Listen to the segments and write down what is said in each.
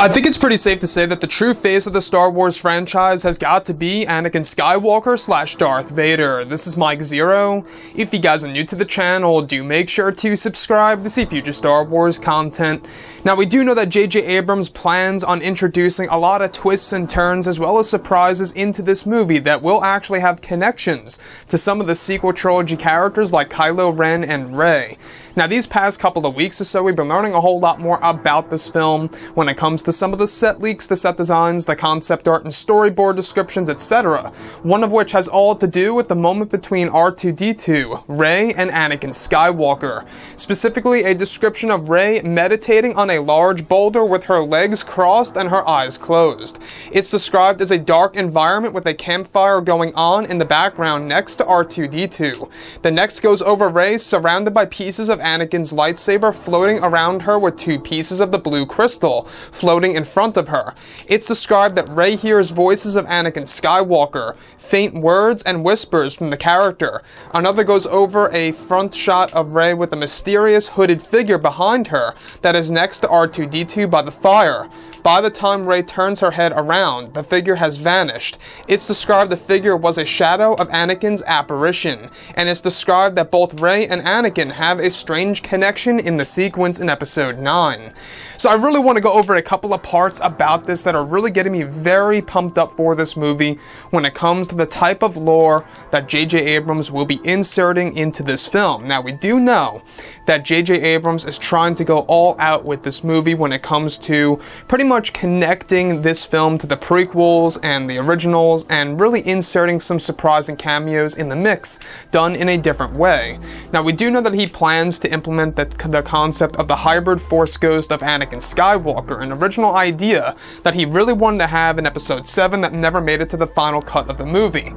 I think it's pretty safe to say that the true face of the Star Wars franchise has got to be Anakin Skywalker / Darth Vader. This is Mike Zero. If you guys are new to the channel, do make sure to subscribe to see future Star Wars content. Now, we do know that J.J. Abrams plans on introducing a lot of twists and turns as well as surprises into this movie that will actually have connections to some of the sequel trilogy characters like KYLO, Ren, and Rey. Now, these past couple of weeks or so, we've been learning a whole lot more about this film when it comes to some of the set leaks, the set designs, the concept art and storyboard descriptions, etc. One of which has all to do with the moment between R2-D2, Rey, and Anakin Skywalker. Specifically, a description of Rey meditating on a large boulder with her legs crossed and her eyes closed. It's described as a dark environment with a campfire going on in the background next to R2-D2. The next goes over Rey surrounded by pieces of Anakin's lightsaber floating around her with two pieces of the blue crystal floating in front of her. It's described that Rey hears voices of Anakin Skywalker, faint words and whispers from the character. Another goes over a front shot of Rey with a mysterious hooded figure behind her that is next to R2-D2 by the fire. By the time Rey turns her head around, the figure has vanished. It's described the figure was a shadow of Anakin's apparition, and it's described that both Rey and Anakin have a strange connection in the sequence in Episode 9. So I really want to go over a couple of parts about this that are really getting me very pumped up for this movie when it comes to the type of lore that J.J. Abrams will be inserting into this film. Now, we do know that J.J. Abrams is trying to go all out with this movie when it comes to pretty much connecting this film to the prequels and the originals and really inserting some surprising cameos in the mix, done in a different way. Now, we do know that he plans to implement the concept of the hybrid Force ghost of Anakin Skywalker, an original idea that he really wanted to have in Episode 7 that never made it to the final cut of the movie.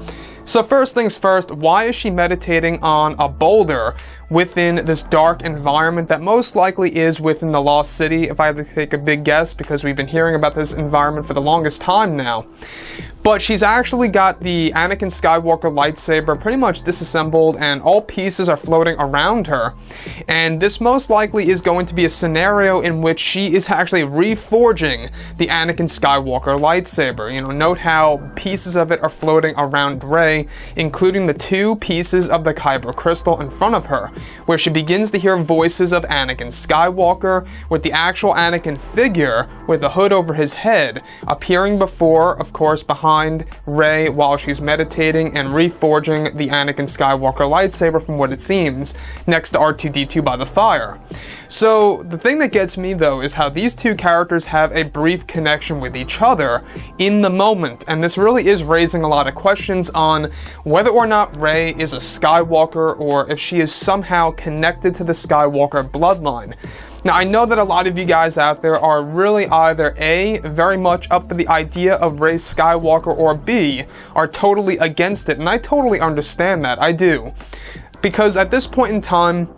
So first things first, why is she meditating on a boulder within this dark environment that most likely is within the Lost City, if I had to take a big guess, because we've been hearing about this environment for the longest time now. But she's actually got the Anakin Skywalker lightsaber pretty much disassembled and all pieces are floating around her. And this most likely is going to be a scenario in which she is actually reforging the Anakin Skywalker lightsaber. You know, note how pieces of it are floating around Rey, including the two pieces of the Kyber crystal in front of her, where she begins to hear voices of Anakin Skywalker, with the actual Anakin figure with the hood over his head appearing before, of course, behind Rey while she's meditating and reforging the Anakin Skywalker lightsaber, from what it seems, next to R2-D2 by the fire. So the thing that gets me though is how these two characters have a brief connection with each other in the moment, and this really is raising a lot of questions on whether or not Rey is a Skywalker or if she is somehow connected to the Skywalker bloodline. Now, I know that a lot of you guys out there are really either A, very much up for the idea of Rey Skywalker, or B, are totally against it, and I totally understand that, I do. Because at this point in time,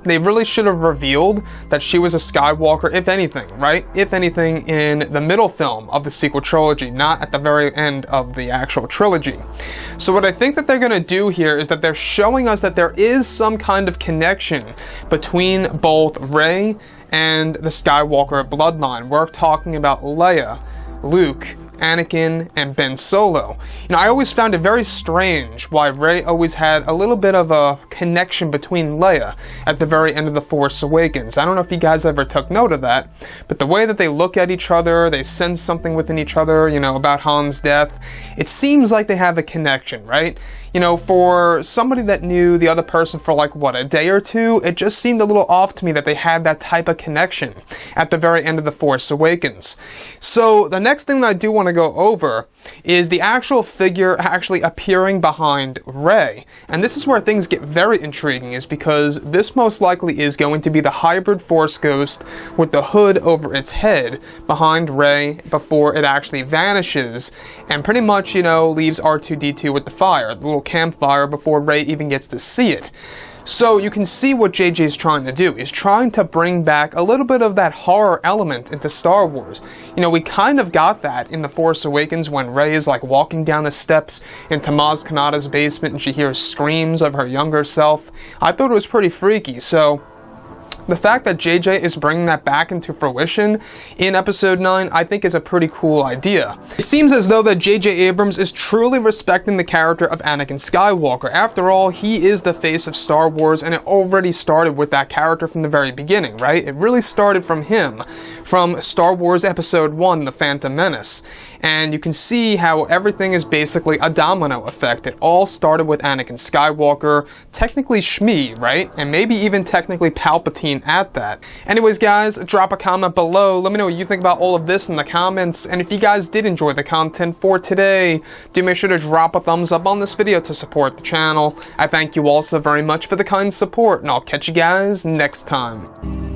they really should have revealed that she was a Skywalker, if anything, right? If anything, in the middle film of the sequel trilogy, not at the very end of the actual trilogy. So what I think that they're going to do here is that they're showing us that there is some kind of connection between both Rey and the Skywalker bloodline. We're talking about Leia, Luke, Anakin, and Ben Solo. You know, I always found it very strange why Rey always had a little bit of a connection between Leia at the very end of The Force Awakens. I don't know if you guys ever took note of that, but the way that they look at each other, they sense something within each other, you know, about Han's death, it seems like they have a connection, right? You know, for somebody that knew the other person for like, what, a day or two, it just seemed a little off to me that they had that type of connection at the very end of The Force Awakens. So the next thing that I do want to go over is the actual figure actually appearing behind Rey. And this is where things get very intriguing, is because this most likely is going to be the hybrid Force ghost with the hood over its head behind Rey before it actually vanishes and pretty much, you know, leaves R2-D2 with the fire, the little campfire, before Rey even gets to see it. So you can see what JJ is trying to do. He's trying to bring back a little bit of that horror element into Star Wars. You know, we kind of got that in The Force Awakens when Rey is like walking down the steps into Maz Kanata's basement and she hears screams of her younger self. I thought it was pretty freaky, so The fact that JJ is bringing that back into fruition in episode 9, I think is a pretty cool idea. It seems as though that JJ Abrams is truly respecting the character of Anakin Skywalker. After all, he is the face of Star Wars, and it already started with that character from the very beginning, right? It really started from him, from Star Wars Episode 1, The Phantom Menace. And you can see how everything is basically a domino effect. It all started with Anakin Skywalker, technically Shmi, right? And maybe even technically Palpatine at that. Anyways, guys, drop a comment below. Let me know what you think about all of this in the comments. And if you guys did enjoy the content for today, do make sure to drop a thumbs up on this video to support the channel. I thank you all so very much for the kind support, and I'll catch you guys next time.